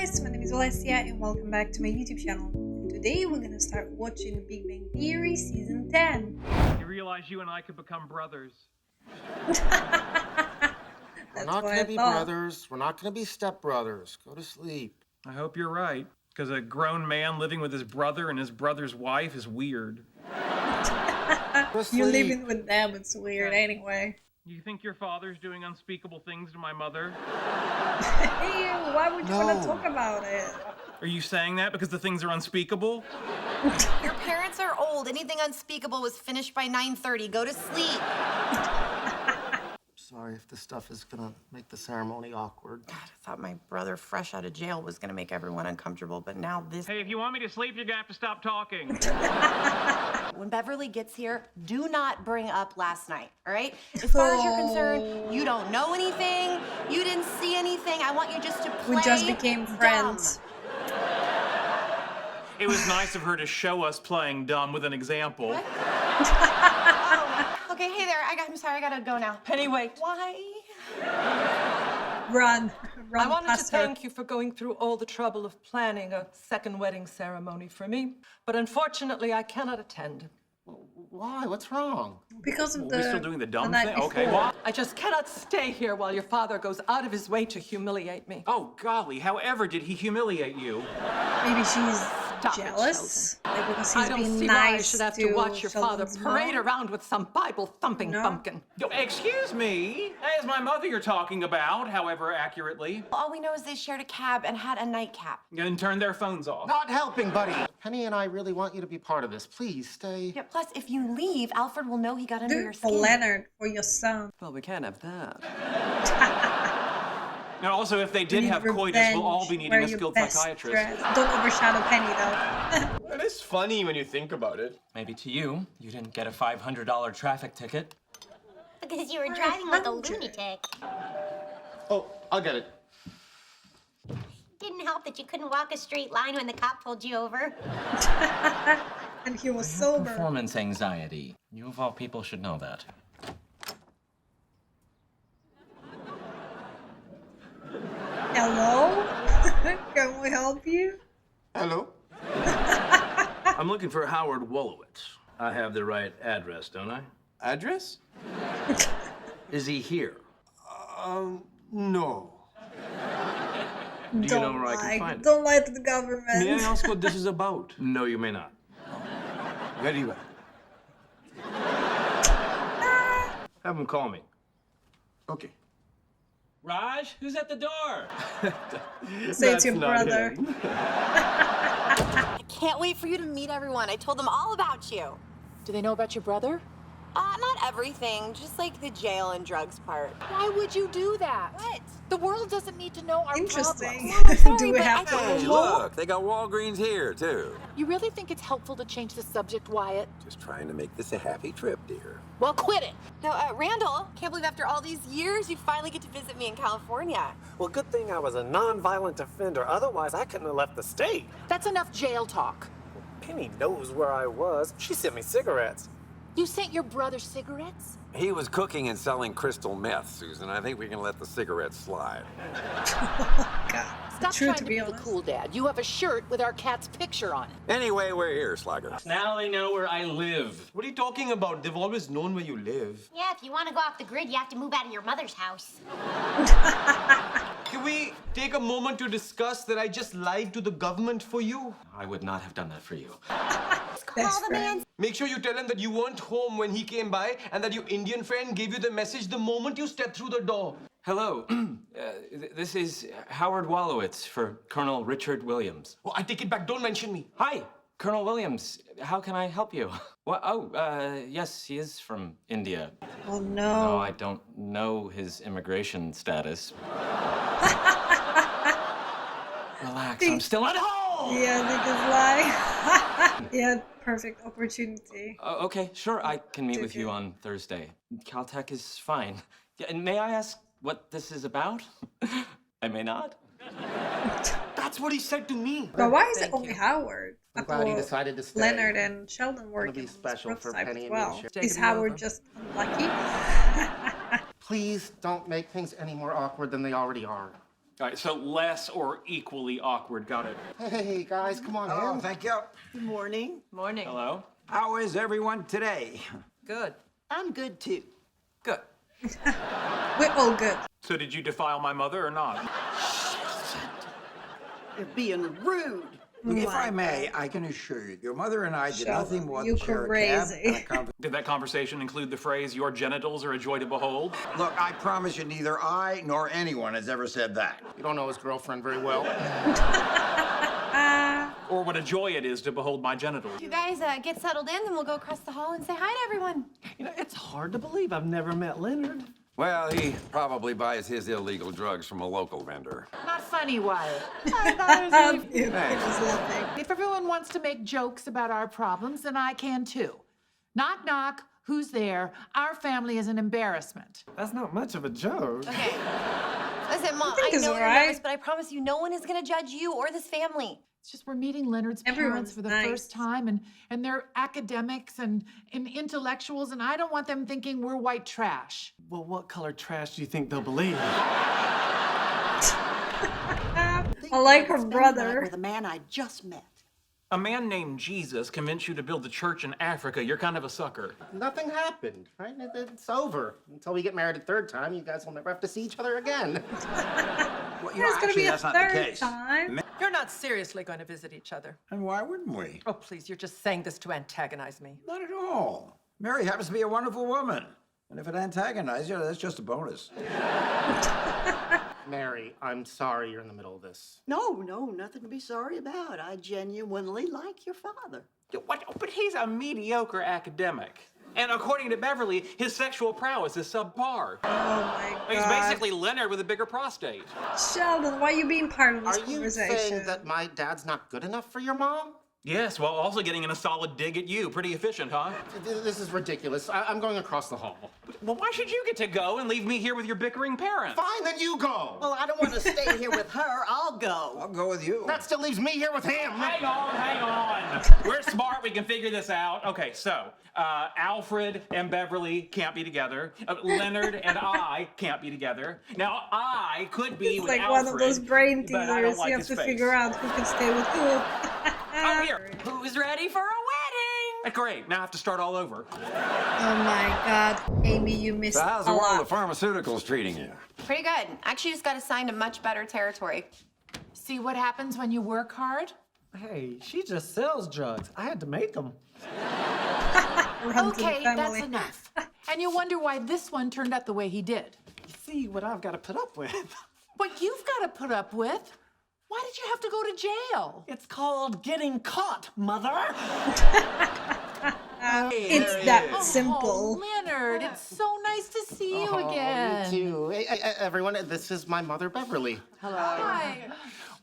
guys, my name is Alessia and welcome back to my YouTube channel. And today we're gonna start watching Big Bang Theory Season 10. You realize you and I could become brothers. We're not gonna be brothers. We're not gonna be stepbrothers. Go to sleep. I hope you're right, because a grown man living with his brother and his brother's wife is weird. You living with them, it's weird anyway. You think your father's doing unspeakable things to my mother? Hey, why would you want to talk about it? Are you saying that because the things are unspeakable? Your parents are old. Anything unspeakable was finished by 9:30. Go to sleep. Sorry if this stuff is gonna make the ceremony awkward. God, I thought my brother fresh out of jail was gonna make everyone uncomfortable, but now this... Hey, if you want me to sleep, you're gonna have to stop talking. When Beverly gets here, do not bring up last night, all right? As far as you're concerned, you don't know anything. You didn't see anything. I want you just to play We just became friends. It was nice of her to show us playing dumb with an example. Okay, hey there. I'm sorry, I gotta go now. Penny, wait. Why? Run I wanted to past her. thank you for going through all the trouble of planning a second wedding ceremony for me, but unfortunately I cannot attend. Why? What's wrong? Because of the We're still doing the dumb night thing? Okay, before. well... I just cannot stay here while your father goes out of his way to humiliate me. Oh, golly, however did he humiliate you? Maybe she's Stop it, jealous? Like because he's I don't being see nice why I should have to watch your father Sheldon's parade mom. around with some Bible-thumping No. bumpkin. Yo, excuse me? That is my mother you're talking about, however accurately. All we know is they shared a cab and had a nightcap. And turned their phones off. Not helping, buddy. Penny and I really want you to be part of this. Please stay. Yeah, plus, if you leave, Alfred will know he got under Do your it for skin. Leonard, for your son. Well, we can't have that. And also, if they did You have need coitus, we'll all be revenge. needing Wear a your skilled best psychiatrist. dress. Don't overshadow Penny though. That is funny when you think about it. Maybe to you, you didn't get a $500 traffic ticket. Because you were driving like a lunatic. Oh, I'll get it. Didn't help that you couldn't walk a straight line when the cop pulled you over. And he was sober. Performance anxiety. You of all people should know that. Hello? Can we help you? Hello? I'm looking for Howard Wolowitz. I have the right address, don't I? Address? Is he here? No. Do you Don't know where I lie. can find him? Don't lie to the government. May I ask what this is about? No, you may not. Very well. Have him call me. Okay. Raj, who's at the door? Say to your not brother. him. I can't wait for you to meet everyone. I told them all about you. Do they know about your brother? Not everything, just like the jail and drugs part. Why would you do that? What? The world doesn't need to know our Interesting. problems. Do we but have I to thought- look? They got Walgreens here, too. You really think it's helpful to change the subject, Wyatt? Just trying to make this a happy trip, dear. Well, quit it. No, Randall, can't believe after all these years you finally get to visit me in California. Well, good thing I was a non-violent offender. Otherwise, I couldn't have left the state. That's enough jail talk. Penny knows where I was. She sent me cigarettes. You sent your brother cigarettes? He was cooking and selling crystal meth, Susan. I think we can let the cigarettes slide. God. Stop True, trying to to be be the honest. cool dad. You have a shirt with our cat's picture on it. Anyway, we're here, Slugger. Now they know where I live. What are you talking about? They've always known where you live. Yeah, if you want to go off the grid, you have to move out of your mother's house. Can we take a moment to discuss that I just lied to the government for you? I would not have done that for you. Best friend. Make sure you tell him that you weren't home when he came by and that your Indian friend gave you the message the moment you stepped through the door. Hello. This is Howard Wolowitz for Colonel Richard Williams. Oh, I take it back. Don't mention me. Hi, Colonel Williams. How can I help you? Yes, he is from India. Oh No, no. I don't know his immigration status. Relax, I'm still at home! Yeah, biggest lie. Yeah, perfect opportunity. Okay, sure, I can meet with you Okay. on Thursday. Caltech is fine. Yeah, and may I ask what this is about? I may not. That's what he said to me. But why is it Thank only you. Howard? I'm I glad he thought decided to stay. Leonard and Sheldon were It'll be in this special for prototype Penny as and me to well. share. Is Taking me Howard over. just unlucky? Please don't make things any more awkward than they already are. All right, so less or equally awkward. Got it. Hey, guys, come on Oh, in. thank you. Good morning. Morning. Hello? How is everyone today? Good. I'm good too. Good. We're all good. So did you defile my mother or not? You're being rude. Look, if I may, I can assure you, your mother and I did nothing more than share a cab crazy. and a conversation. Did that conversation include the phrase, your genitals are a joy to behold? Look, I promise you, neither I nor anyone has ever said that. You don't know his girlfriend very well. Or what a joy it is to behold my genitals? You guys get settled in, then we'll go across the hall and say hi to everyone. You know, it's hard to believe I've never met Leonard. Well, he probably buys his illegal drugs from a local vendor. Not funny, Wyatt. If everyone wants to make jokes about our problems, then I can too. Knock, knock. Who's there? Our family is an embarrassment. That's not much of a joke. Okay. Listen, Mom, I it's know you're alright. nervous, but I promise you no one is gonna judge you or this family. It's just we're meeting Leonard's parents Everyone's for the nice. first time, and they're academics and intellectuals, and I don't want them thinking we're white trash. Well, what color trash do you think they'll believe? I like her brother. With a man I just met. A man named Jesus convinced you to build a church in Africa. You're kind of a sucker. Nothing happened, right? It's over. Until we get married a third time, you guys will never have to see each other again. Well, There's gonna be a that's not the third case. time. You're not seriously going to visit each other. And why wouldn't we? Oh, please, you're just saying this to antagonize me. Not at all. Mary happens to be a wonderful woman. And if it antagonizes you, that's just a bonus. Mary, I'm sorry you're in the middle of this. No, nothing to be sorry about. I genuinely like your father. What? But he's a mediocre academic. And according to Beverly, his sexual prowess is subpar. Oh my god. He's basically Leonard with a bigger prostate. Sheldon, why are you being part of this Are you conversation? saying that my dad's not good enough for your mom? Yes, while also getting in a solid dig at you. Pretty efficient, huh? This is ridiculous. I'm going across the hall. Well, why should you get to go and leave me here with your bickering parents? Fine, then you go. Well, I don't want to stay here with her. I'll go. I'll go with you. That still leaves me here with him. Hang on. We're smart. We can figure this out. Okay, so Alfred and Beverly can't be together. Leonard and I can't be together. Now, I could be It's with like Alfred, one of those brain but I don't teasers. like You have his to face. figure out who can stay with who. Oh, here. Who's ready for a wedding? Great. Now I have to start all over. Oh my god. Amy, you missed So how's a the world lot. of pharmaceuticals treating you? Pretty good. Actually, just got assigned to much better territory. See what happens when you work hard? Hey, she just sells drugs. I had to make them. Runs in the Okay, that's family. enough. And you wonder why this one turned out the way he did. You see what I've got to put up with. What you've got to put up with? Why did you have to go to jail? It's called getting caught, mother. It's that Oh, simple. Leonard, it's so nice to see you again. Me too. Hey, everyone, this is my mother, Beverly. Hi.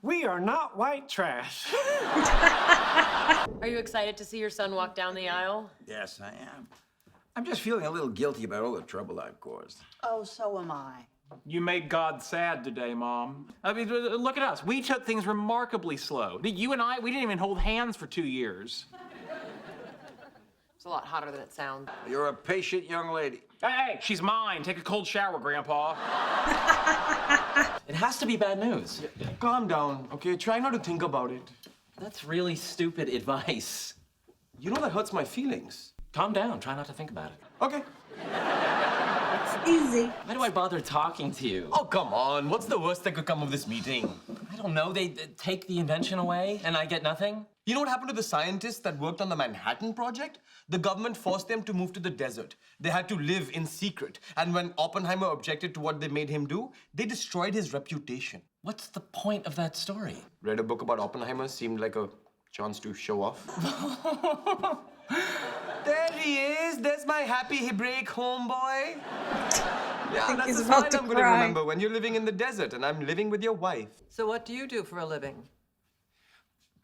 We are not white trash. Are you excited to see your son walk down the aisle? Yes, I am. I'm just feeling a little guilty about all the trouble I've caused. Oh, so am I. You made God sad today, Mom. I mean, look at us. We took things remarkably slow. You and I, we didn't even hold hands for 2 years. It's a lot hotter than it sounds. You're a patient young lady. Hey, she's mine. Take a cold shower, Grandpa. It has to be bad news. Calm down, okay? Try not to think about it. That's really stupid advice. You know that hurts my feelings. Calm down. Try not to think about it. Okay. Easy. Why do I bother talking to you? Oh, come on. What's the worst that could come of this meeting? I don't know. They take the invention away and I get nothing? You know what happened to the scientists that worked on the Manhattan Project? The government forced them to move to the desert. They had to live in secret. And when Oppenheimer objected to what they made him do, they destroyed his reputation. What's the point of that story? Read a book about Oppenheimer, seemed like a chance to show off. There he is. There's my happy Hebraic homeboy. Yeah, that's he's the about sign to I'm gonna cry. remember when you're living in the desert and I'm living with your wife. So what do you do for a living?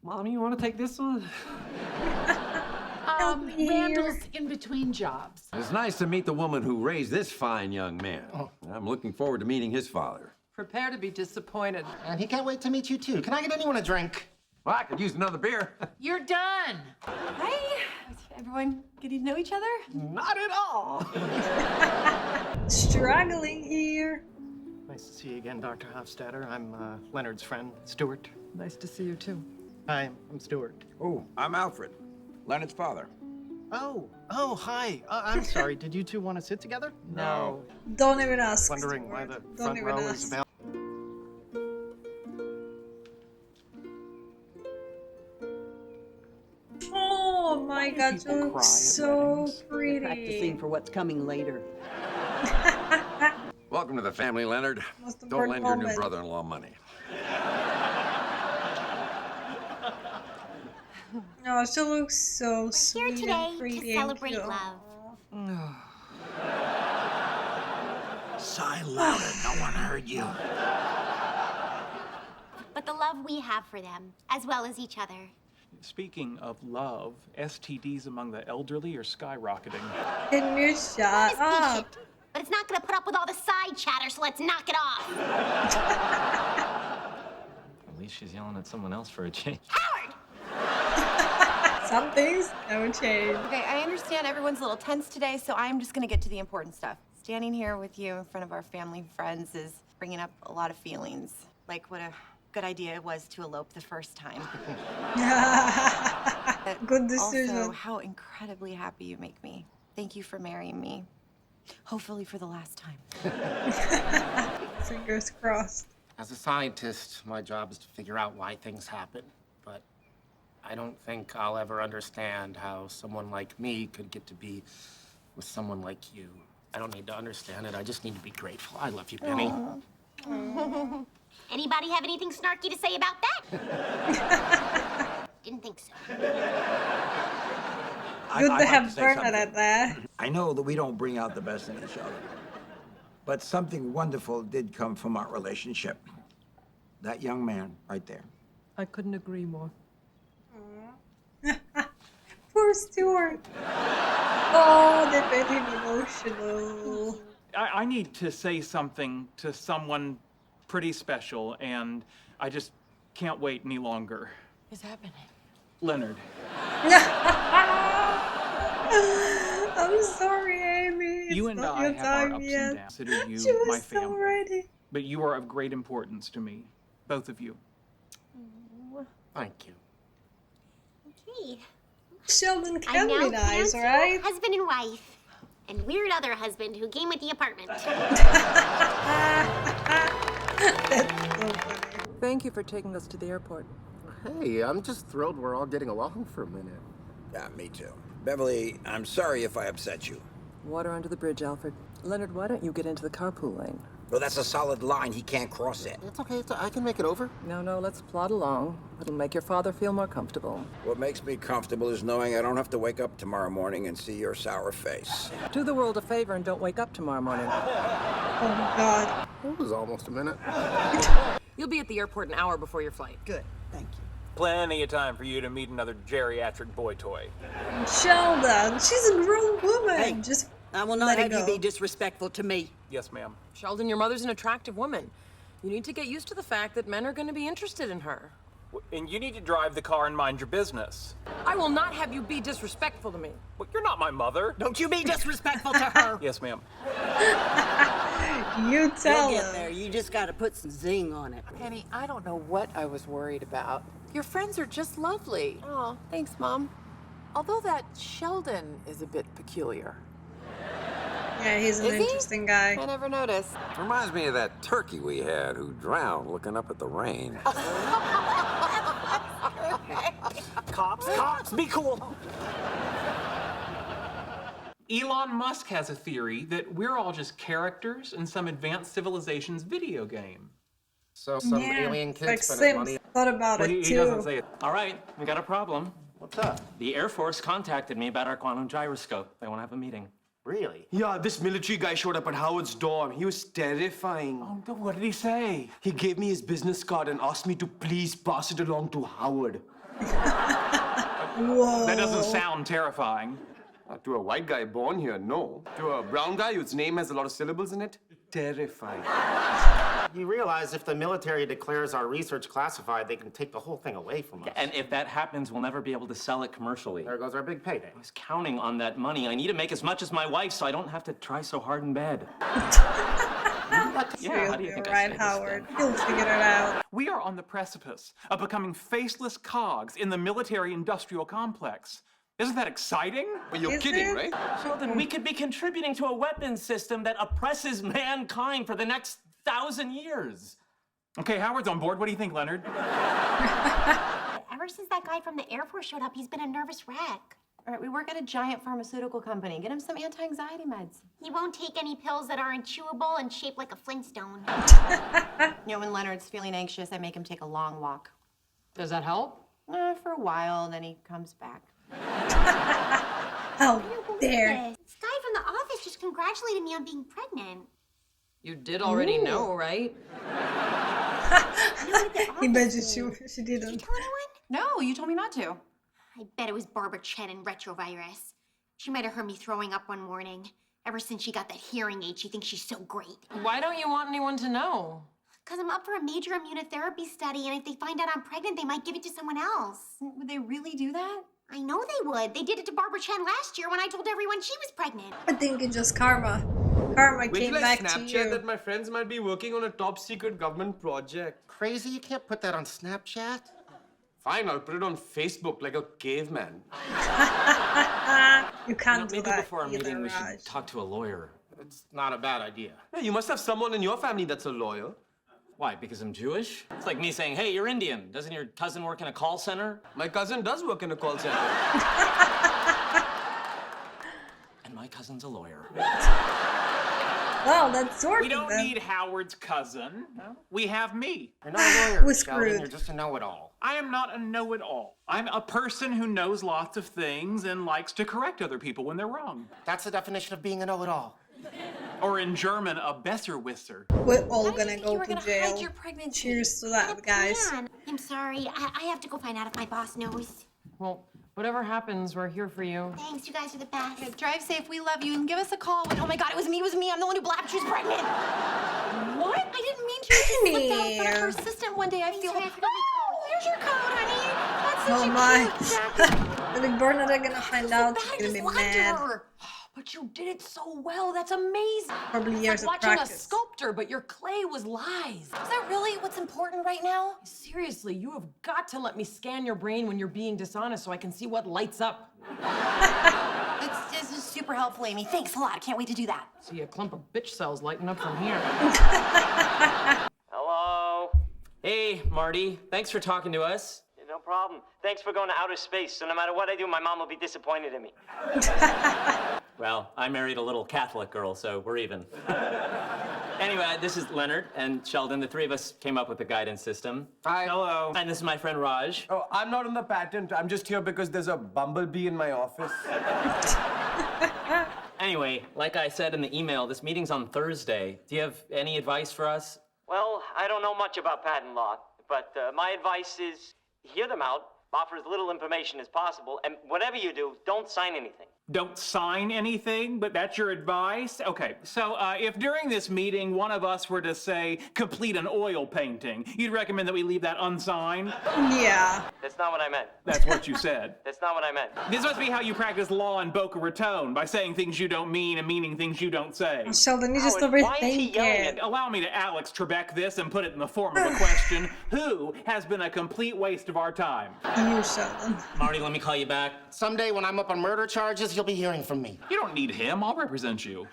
Mommy, you want to take this one? me Randall's in between jobs. It's nice to meet the woman who raised this fine young man. I'm looking forward to meeting his father. Prepare to be disappointed. And he can't wait to meet you, too. Can I get anyone a drink? Well, I could use another beer. You're done. Hi. Everyone getting to know each other? Not at all. Struggling here. Nice to see you again, Dr. Hofstadter. I'm Leonard's friend, Stuart. Nice to see you, too. Hi, I'm Stuart. Oh, I'm Alfred, Leonard's father. Oh, hi. I'm sorry. Did you two want to sit together? No. Don't even ask. Wondering why the Don't front even row ask. is available. Oh my god, you look so pretty. Practicing for what's coming later. Welcome to the family, Leonard. Most Don't important lend your new moment. brother-in-law money. Oh, she looks so Here sweet today and to pretty and celebrate cute. love. Sigh louder, no one heard you. But the love we have for them, as well as each other. Speaking of love, STDs among the elderly are skyrocketing. Can you shut up? But it's not gonna put up with all the side chatter, so let's knock it off. At least she's yelling at someone else for a change. Some things never change. Okay, I understand everyone's a little tense today, so I'm just gonna get to the important stuff. Standing here with you in front of our family and friends is bringing up a lot of feelings. Like what a good idea it was to elope the first time. Good decision. Also, how incredibly happy you make me. Thank you for marrying me. Hopefully for the last time. Fingers crossed. As a scientist, my job is to figure out why things happen. But I don't think I'll ever understand how someone like me could get to be with someone like you. I don't need to understand it. I just need to be grateful. I love you, Penny. Anybody have anything snarky to say about that? Didn't think so. Good I'd to like have say Bernadette there. I know that we don't bring out the best in each other, but something wonderful did come from our relationship. That young man right there. I couldn't agree more. Poor Stuart. Oh, they made him emotional. I need to say something to someone pretty special, and I just can't wait any longer. What's happening? Leonard. I'm sorry, Amy. It's You and not I your have our time ups yet. and downs. Consider you She was my so family. ready. But you are of great importance to me, both of you. Thank you. Okay. Sheldon I'm can now be nice, pronounced right? husband and wife. And weird other husband who came with the apartment. Thank you for taking us to the airport. Hey, I'm just thrilled we're all getting along for a minute. Yeah, me too. Beverly, I'm sorry if I upset you. Water under the bridge, Alfred. Leonard, why don't you get into the carpool lane? Well, that's a solid line. He can't cross it. It's okay. I can make it over. No, let's plod along. It'll make your father feel more comfortable. What makes me comfortable is knowing I don't have to wake up tomorrow morning and see your sour face. Do the world a favor and don't wake up tomorrow morning. Oh my god. It was almost a minute. You'll be at the airport an hour before your flight. Good, thank you. Plenty of time for you to meet another geriatric boy toy. Sheldon, she's a grown woman. Hey, Just I will not let it have you go. be disrespectful to me. Yes, ma'am. Sheldon, your mother's an attractive woman. You need to get used to the fact that men are going to be interested in her. And you need to drive the car and mind your business. I will not have you be disrespectful to me. But you're not my mother. Don't you be disrespectful to her. Yes, ma'am. You tell You'll get her. there. You just got to put some zing on it. Penny, I don't know what I was worried about. Your friends are just lovely. Oh, thanks, Mom. Although that Sheldon is a bit peculiar. Yeah, he's an Is he? interesting guy. I never noticed. Reminds me of that turkey we had who drowned looking up at the rain. Cops, be cool. Elon Musk has a theory that we're all just characters in some advanced civilization's video game. So some Yeah, alien it's kid like spent his Sims. money. Thought about But it he doesn't too. say it. All right, we got a problem. What's up? The Air Force contacted me about our quantum gyroscope. They want to have a meeting. Really? Yeah, this military guy showed up at Howard's dorm. He was terrifying. Oh, what did he say? He gave me his business card and asked me to please pass it along to Howard. Whoa. That doesn't sound terrifying. To a white guy born here, no. To a brown guy whose name has a lot of syllables in it, terrifying. You realize if the military declares our research classified, they can take the whole thing away from us. And if that happens, we'll never be able to sell it commercially. There goes our big payday. I was counting on that money. I need to make as much as my wife so I don't have to try so hard in bed. Yeah, how do you think I right, say this Howard. then? You'll figure it out. We are on the precipice of becoming faceless cogs in the military-industrial complex. Isn't that exciting? But you're Is kidding, it? right? Sheldon, we could be contributing to a weapons system that oppresses mankind for the next 1,000 years. Okay, Howard's on board. What do you think, Leonard? Ever since that guy from the Air Force showed up, he's been a nervous wreck. All right, we work at a giant pharmaceutical company. Get him some anti-anxiety meds. He won't take any pills that aren't chewable and shaped like a Flintstone. You know, when Leonard's feeling anxious, I make him take a long walk. Does that help? For a while, then he comes back. How dare. This guy from the office just congratulated me on being pregnant. You did already know, right? He bet you she didn't. Did you tell anyone? No, you told me not to. I bet it was Barbara Chen and retrovirus. She might have heard me throwing up one morning. Ever since she got that hearing aid, she thinks she's so great. Why don't you want anyone to know? Because I'm up for a major immunotherapy study, and if they find out I'm pregnant, they might give it to someone else. Would they really do that? I know they would. They did it to Barbara Chen last year when I told everyone she was pregnant. I think it's just karma. Karma Wait came till I back to Snapchat you. that my friends might be working on a top secret government project. Crazy? You can't put that on Snapchat? Fine, I'll put it on Facebook like a caveman. You can't do Maybe that before our either, meeting we Raj. should talk to a lawyer. It's not a bad idea. Yeah, you must have someone in your family that's a lawyer. Why, because I'm Jewish? It's like me saying, hey, you're Indian. Doesn't your cousin work in a call center? My cousin does work in a call center. And my cousin's a lawyer. Well, that's sorted We don't then. need Howard's cousin. We have me. You're not a lawyer, We're Sheldon. screwed. You're just a know-it-all. I am not a know-it-all. I'm a person who knows lots of things and likes to correct other people when they're wrong. That's the definition of being a know-it-all. Or in German, a Besserwisser. We're all Why did gonna you think go you were to gonna jail. hide your pregnancy? Cheers to that, guys. Man, I'm sorry. I have to go find out if my boss knows. Well, whatever happens, we're here for you. Thanks, you guys are the best. Okay, drive safe. We love you. And give us a call. Oh my God, it was me. I'm the one who blabbed she was pregnant. What? I didn't mean to. She just slipped out in front of her assistant one day. I feel. Sorry, I forgot my Oh, here's your code, honey. That's such Oh a my. cute jacket. The big Bernadette gonna find out. I She's gonna just be lied mad. to her. But you did it so well. That's amazing. Probably It's years like of watching practice. a sculptor, but your clay was lies. Is that really what's important right now? Seriously, you have got to let me scan your brain when you're being dishonest so I can see what lights up. This is super helpful, Amy. Thanks a lot. I can't wait to do that. See a clump of bitch cells lighting up from here. Hello. Hey, Marty. Thanks for talking to us. No problem. Thanks for going to outer space, so no matter what I do, my mom will be disappointed in me. Well, I married a little Catholic girl, so we're even. Anyway, this is Leonard and Sheldon. The three of us came up with the guidance system. Hi. Hello. And this is my friend Raj. Oh, I'm not on the patent. I'm just here because there's a bumblebee in my office. Anyway, like I said in the email, this meeting's on Thursday. Do you have any advice for us? Well, I don't know much about patent law, but my advice is hear them out, offer as little information as possible, and whatever you do, don't sign anything. Don't sign anything, but that's your advice? Okay, so if during this meeting one of us were to say, complete an oil painting, you'd recommend that we leave that unsigned? Yeah. That's not what I meant. That's what you said. That's not what I meant. This must be how you practice law in Boca Raton, by saying things you don't mean and meaning things you don't say. Sheldon, you just Howard, why is he overthink yelling it. at me? Allow me to Alex Trebek this and put it in the form of a question. Who has been a complete waste of our time? You, Sheldon. Marty, let me call you back. Someday when I'm up on murder charges, you'll be hearing from me. You don't need him. I'll represent you.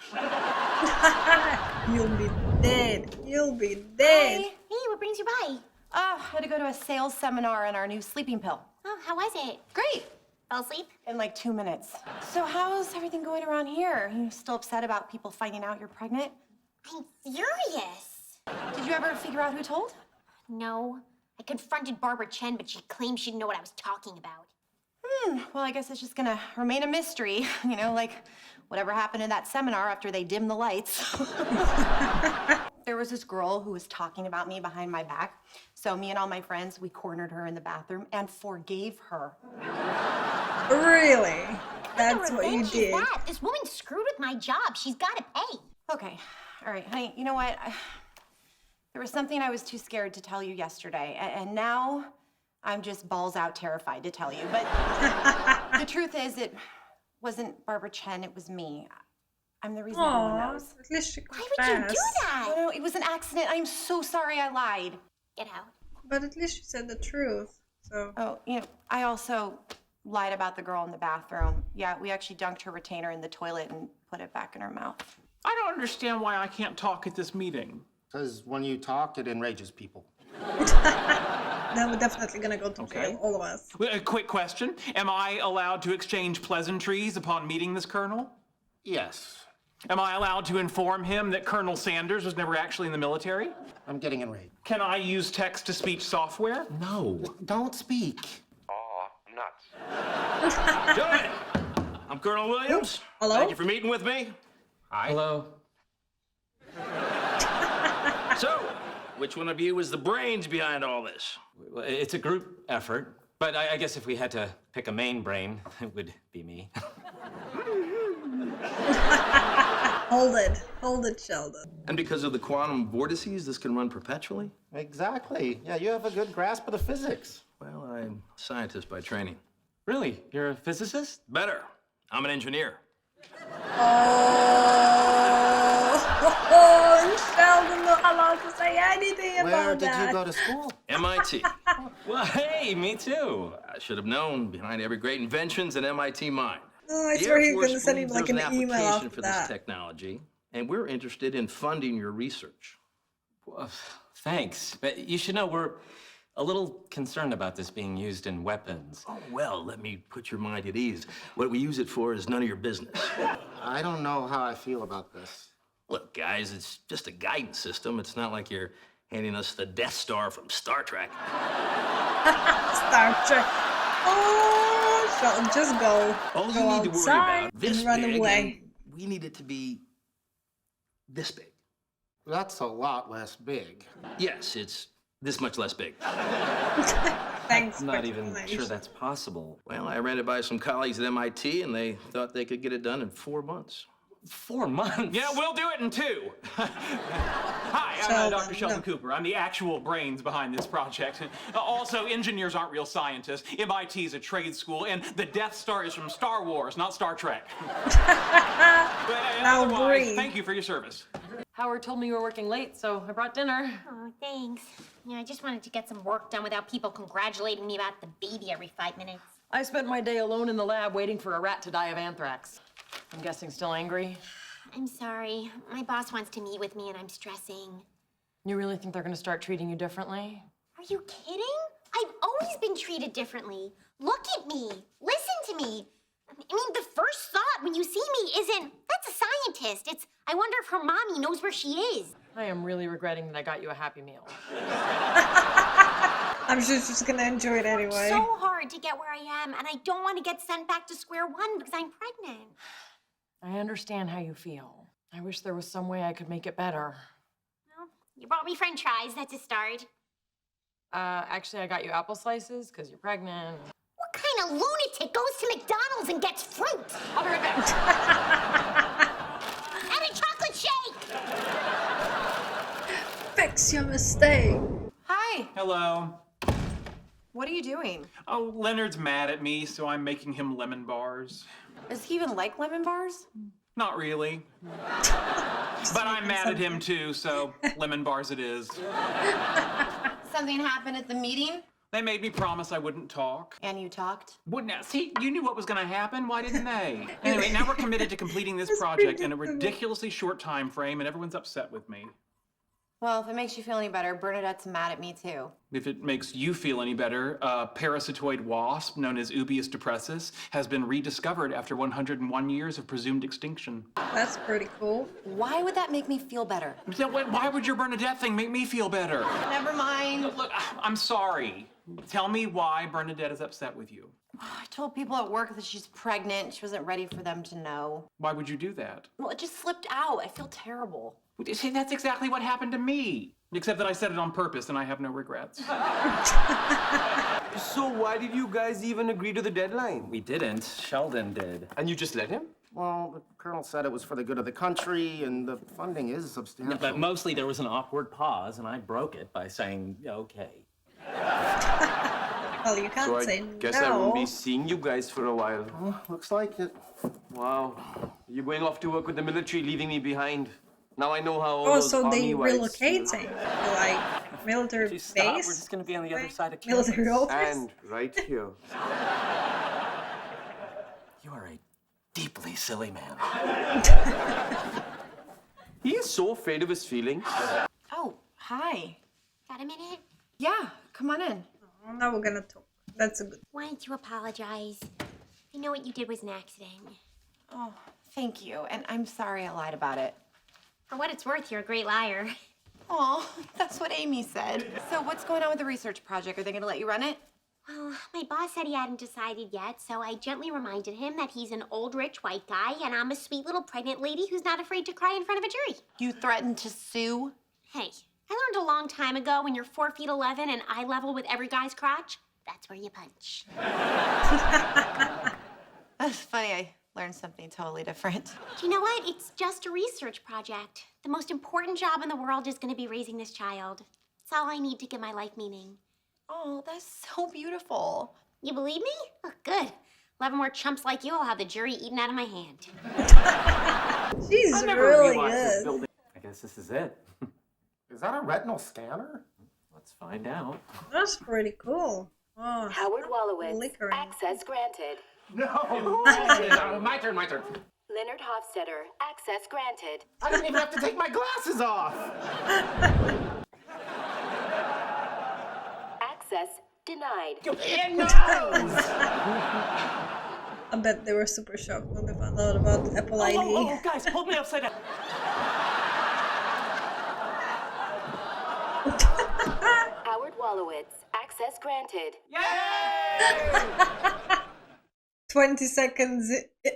You'll be dead. You'll be dead. Hey, what brings you by? I had to go to a sales seminar on our new sleeping pill. Oh, how was it? Great. Fell asleep? In like 2 minutes. So how's everything going around here? You still upset about people finding out you're pregnant? I'm furious. Did you ever figure out who told? No. I confronted Barbara Chen, but she claimed she didn't know what I was talking about. Well, I guess it's just gonna remain a mystery. You know, like whatever happened in that seminar after they dimmed the lights. There was this girl who was talking about me behind my back. So me and all my friends, we cornered her in the bathroom and forgave her. Really? What That's kind of what you revenge is did. that? This woman screwed with my job. She's got to pay. Okay, all right, honey, you know what? There was something I was too scared to tell you yesterday, and now I'm just balls out terrified to tell you. But the truth is, it wasn't Barbara Chen, it was me. I'm the reason everyone Aw, knows. at least she Why would you do confessed. that? No, it was an accident. I'm so sorry I lied. Get out. But at least she said the truth. So. Oh, I also lied about the girl in the bathroom. Yeah, we actually dunked her retainer in the toilet and put it back in her mouth. I don't understand why I can't talk at this meeting. Because when you talk, it enrages people. Then we're definitely gonna go to jail, all of us. A quick question. Am I allowed to exchange pleasantries upon meeting this colonel? Yes. Am I allowed to inform him that Colonel Sanders was never actually in the military? I'm getting enraged. Can I use text-to-speech software? No, don't speak. Aw, nuts. Gentlemen, I'm Colonel Williams. Hello? Thank you for meeting with me. Hi. Hello. So, which one of you is the brains behind all this? Well, it's a group effort, but I guess if we had to pick a main brain, it would be me. Hold it, Sheldon. And because of the quantum vortices, this can run perpetually? Exactly. Yeah, you have a good grasp of the physics. Well, I'm a scientist by training. Really? You're a physicist? Better. I'm an engineer. Oh, Sheldon not allowed to say anything about Where did that. you go to school? MIT. Well, hey, me too. I should have known, behind every great invention's an MIT mind. Oh, I The swear Air he's Force gonna send him believes like an there's email application after for that. this technology, and we're interested in funding your research. Well, thanks, but you should know we're a little concerned about this being used in weapons. Oh, well, let me put your mind at ease. What we use it for is none of your business. I don't know how I feel about this. Look, guys, it's just a guidance system. It's not like you're handing us the Death Star from Star Trek. Star Trek. Oh, Sheldon, just go. All you Go need to worry outside about, this and run big, away. and we need it to be this big. That's a lot less big. Yes, it's this much less big. Thanks. I'm not for even explanation. sure that's possible. Well, I ran it by some colleagues at MIT, and they thought they could get it done in 4 months. 4 months? Yeah, we'll do it in 2. Hi, I'm Sheldon, Dr. Sheldon no. Cooper. I'm the actual brains behind this project. Also, engineers aren't real scientists. MIT is a trade school, and the Death Star is from Star Wars, not Star Trek. But Now otherwise, breathe. thank you for your service. Howard told me you were working late, so I brought dinner. Oh, thanks. Yeah, I just wanted to get some work done without people congratulating me about the baby every 5 minutes. I spent my day alone in the lab waiting for a rat to die of anthrax. I'm guessing still angry? I'm sorry. My boss wants to meet with me and I'm stressing. You really think they're gonna start treating you differently? Are you kidding? I've always been treated differently. Look at me. Listen to me. I mean, the first thought when you see me isn't, that's a scientist. It's, I wonder if her mommy knows where she is. I am really regretting that I got you a Happy Meal. I'm sure she's gonna enjoy it anyway. So hard to get where I am, and I don't want to get sent back to square one because I'm pregnant. I understand how you feel. I wish there was some way I could make it better. Well, you brought me french fries. That's a start. Actually, I got you apple slices because you're pregnant. What kind of lunatic goes to McDonald's and gets fruit? I'll be right back. And a chocolate shake! Fix your mistake. Hi. Hello. What are you doing? Oh, Leonard's mad at me, so I'm making him lemon bars. Does he even like lemon bars? Not really. But I'm mad at him too, so lemon bars it is. Something happened at the meeting? They made me promise I wouldn't talk. And you talked? Wouldn't I? See, you knew what was gonna happen. Why didn't they? Anyway, now we're committed to completing this project in a ridiculously short time frame, and everyone's upset with me. Well, if it makes you feel any better, Bernadette's mad at me too. If it makes you feel any better, a parasitoid wasp known as Ubius depressus has been rediscovered after 101 years of presumed extinction. That's pretty cool. Why would that make me feel better? Why would your Bernadette thing make me feel better? Never mind. Look, I'm sorry. Tell me why Bernadette is upset with you. I told people at work that she's pregnant. She wasn't ready for them to know. Why would you do that? Well, it just slipped out. I feel terrible. See, that's exactly what happened to me. Except that I said it on purpose and I have no regrets. So why did you guys even agree to the deadline? We didn't. Sheldon did. And you just let him? Well, the colonel said it was for the good of the country, and the funding is substantial. But mostly there was an awkward pause, and I broke it by saying, okay. Well, you can't So say I guess no. I won't be seeing you guys for a while. Well, looks like it. Wow. You're going off to work with the military, leaving me behind. Now I know how all Oh, those so army they wives feel. relocating to like military If you stop, base? we're just gonna be on the other Right? side of Military campus. office? And right here. You are a deeply silly man. He is so afraid of his feelings. Oh, hi. Got a minute? Yeah, come on in. Oh, now we're gonna talk. That's a good. Wanted to apologize. I know what you did was an accident. Oh, thank you. And I'm sorry I lied about it. For what it's worth, you're a great liar. Oh, that's what Amy said. So what's going on with the research project? Are they gonna let you run it? Well, my boss said he hadn't decided yet, so I gently reminded him that he's an old rich white guy and I'm a sweet little pregnant lady who's not afraid to cry in front of a jury. You threatened to sue? Hey, I learned a long time ago when you're 4 feet 11 and eye level with every guy's crotch, that's where you punch. That's funny. I learned something totally different. Do you know what? It's just a research project. The most important job in the world is going to be raising this child. It's all I need to give my life meaning. Oh, that's so beautiful. You believe me? Oh, good. 11 more chumps like you, I'll have the jury eaten out of my hand. She's I never really realized this good. building. I guess this is it. Is that a retinal scanner? Let's find out. That's pretty cool. Oh, Howard Wolowitz, flickering. access granted. No! My turn, my turn. Leonard Hofstetter, access granted. I didn't even have to take my glasses off! Access denied. I bet they were super shocked when they found out about Apple ID. Oh, guys, hold me upside down. Howard Wolowitz, access granted. 20 seconds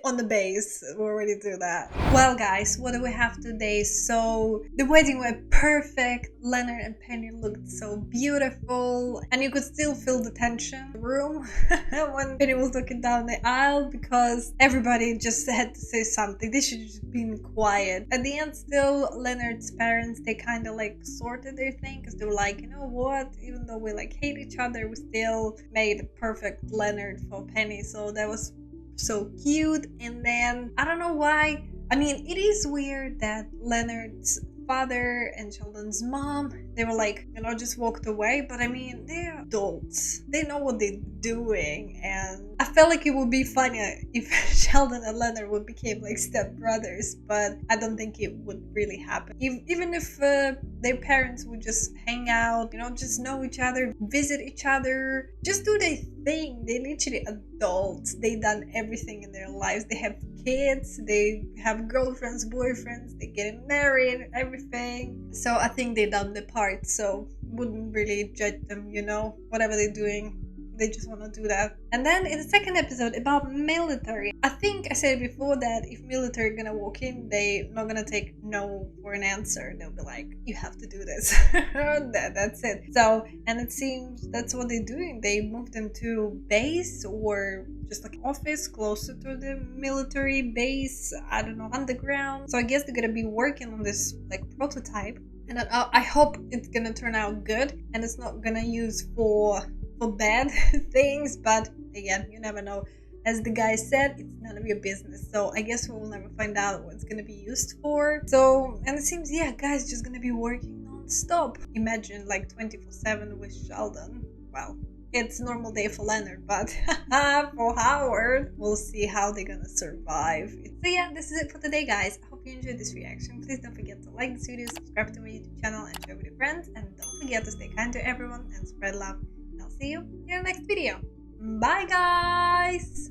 on the base. We already do that. Well, guys, what do we have today? So the wedding went perfect. Leonard and Penny looked so beautiful, and you could still feel the tension in the room when Penny was looking down the aisle because everybody just had to say something. They should have just been quiet. At the end, still, Leonard's parents, they kind of like sorted their thing because they were like, you know what? Even though we like hate each other, we still made a perfect Leonard for Penny. So that was so cute. And then I don't know why, I mean, it is weird that Leonard's father and Sheldon's mom, they were like, you know, just walked away, but I mean, they're adults, they know what they're doing, and I felt like it would be funny if Sheldon and Leonard would become like stepbrothers, but I don't think it would really happen. Even if their parents would just hang out, you know, just know each other, visit each other, just do their thing. They're literally adults. They done everything in their lives. They have kids, they have girlfriends, boyfriends, they getting married, everything. So I think they done the part, so wouldn't really judge them, you know, whatever they're doing. They just want to do that. And then in the second episode about military, I think I said before that if military gonna walk in, they not gonna take no for an answer. They'll be like, you have to do this. That's it. So, and it seems that's what they're doing. They moved them to base or just like office closer to the military base, I don't know, underground. So I guess they're gonna be working on this like prototype, and I hope it's gonna turn out good and it's not gonna use for bad things, but again, you never know. As the guy said, it's none of your business, so I guess we'll never find out what it's gonna be used for. So, and it seems, yeah, guys just gonna be working non-stop. Imagine like 24/7 with Sheldon. Well, it's a normal day for Leonard, but for Howard, we'll see how they're gonna survive. So yeah, this is it for today, guys. I hope you enjoyed this reaction. Please don't forget to like this video, subscribe to my YouTube channel, and share with your friends, and don't forget to stay kind to everyone and spread love. I'll see you in the next video. Bye, guys!